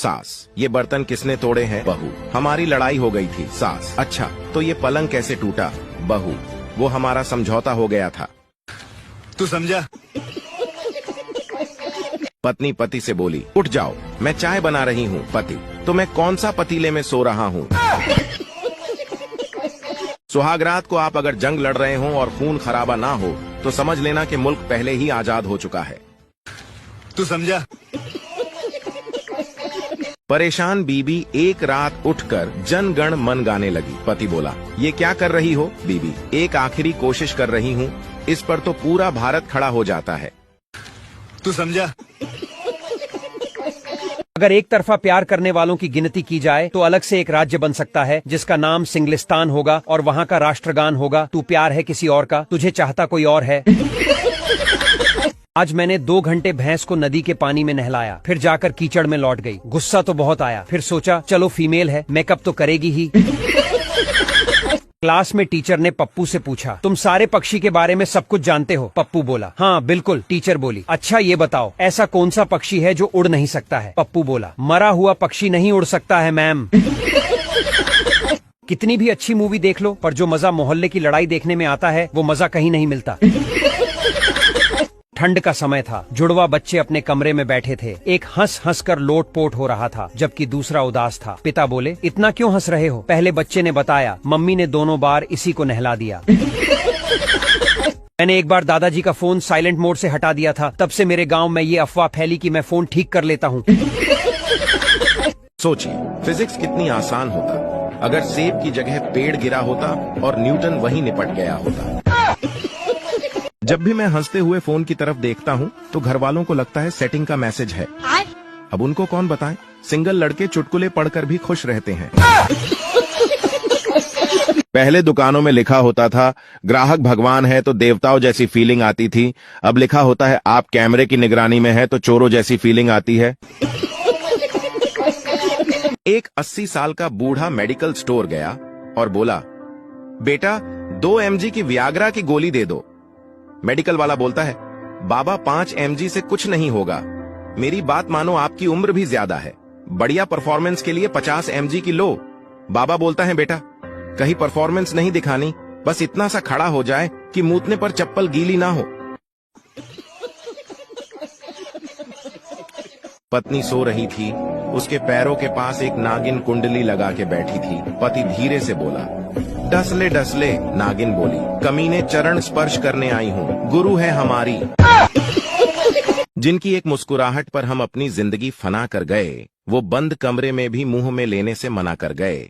सास, ये बर्तन किसने तोड़े हैं? बहू, हमारी लड़ाई हो गई थी। सास, अच्छा तो ये पलंग कैसे टूटा? बहू, वो हमारा समझौता हो गया था। तू समझा? पत्नी पति से बोली, उठ जाओ, मैं चाय बना रही हूँ। पति, तो मैं कौन सा पतीले में सो रहा हूँ? सुहागरात को आप अगर जंग लड़ रहे हो और खून खराबा ना हो तो समझ लेना कि मुल्क पहले ही आजाद हो चुका है। तू समझा? परेशान बीबी एक रात उठकर जन गण मन गाने लगी। पति बोला, ये क्या कर रही हो? बीबी, एक आखिरी कोशिश कर रही हूँ, इस पर तो पूरा भारत खड़ा हो जाता है। तू समझा? अगर एक तरफा प्यार करने वालों की गिनती की जाए तो अलग से एक राज्य बन सकता है जिसका नाम सिंगलिस्तान होगा और वहाँ का राष्ट्रगान होगा, तू प्यार है किसी और का, तुझे चाहता कोई और है। आज मैंने 2 घंटे भैंस को नदी के पानी में नहलाया, फिर जाकर कीचड़ में लौट गई। गुस्सा तो बहुत आया, फिर सोचा चलो फीमेल है, मेकअप तो करेगी ही। क्लास में टीचर ने पप्पू से पूछा, तुम सारे पक्षी के बारे में सब कुछ जानते हो? पप्पू बोला, हाँ बिल्कुल। टीचर बोली, अच्छा ये बताओ ऐसा कौन सा पक्षी है जो उड़ नहीं सकता है? पप्पू बोला, मरा हुआ पक्षी नहीं उड़ सकता है मैम। कितनी भी अच्छी मूवी देख लो पर जो मजा मोहल्ले की लड़ाई देखने में आता है वो मजा कहीं नहीं मिलता। ठंड का समय था, जुड़वा बच्चे अपने कमरे में बैठे थे। एक हंस हंस कर लोटपोट हो रहा था जबकि दूसरा उदास था। पिता बोले, इतना क्यों हंस रहे हो? पहले बच्चे ने बताया, मम्मी ने दोनों बार इसी को नहला दिया। मैंने एक बार दादाजी का फोन साइलेंट मोड से हटा दिया था, तब से मेरे गांव में ये अफवाह फैली कि मैं फोन ठीक कर लेता हूँ। सोचिए, फिजिक्स कितनी आसान होता अगर सेब की जगह पेड़ गिरा होता और न्यूटन वहीं निपट गया होता। जब भी मैं हंसते हुए फोन की तरफ देखता हूँ तो घर वालों को लगता है सेटिंग का मैसेज है। अब उनको कौन बताए, सिंगल लड़के चुटकुले पढ़कर भी खुश रहते हैं। पहले दुकानों में लिखा होता था ग्राहक भगवान है तो देवताओं जैसी फीलिंग आती थी, अब लिखा होता है आप कैमरे की निगरानी में है तो चोरों जैसी फीलिंग आती है। एक 80 साल का बूढ़ा मेडिकल स्टोर गया और बोला, बेटा 2 mg की वियाग्रा की गोली दे दो। मेडिकल वाला बोलता है, बाबा 5 mg से कुछ नहीं होगा, मेरी बात मानो, आपकी उम्र भी ज्यादा है, बढ़िया परफॉर्मेंस के लिए 50 mg की लो। बाबा बोलता है, बेटा कहीं परफॉर्मेंस नहीं दिखानी, बस इतना सा खड़ा हो जाए कि मूतने पर चप्पल गीली ना हो। पत्नी सो रही थी, उसके पैरों के पास एक नागिन कुंडली लगा के बैठी थी। पति धीरे से बोला, डसले डसले। नागिन बोली, कमीने चरण स्पर्श करने आई हूँ, गुरु है हमारी। जिनकी एक मुस्कुराहट पर हम अपनी जिंदगी फना कर गए, वो बंद कमरे में भी मुंह में लेने से मना कर गए।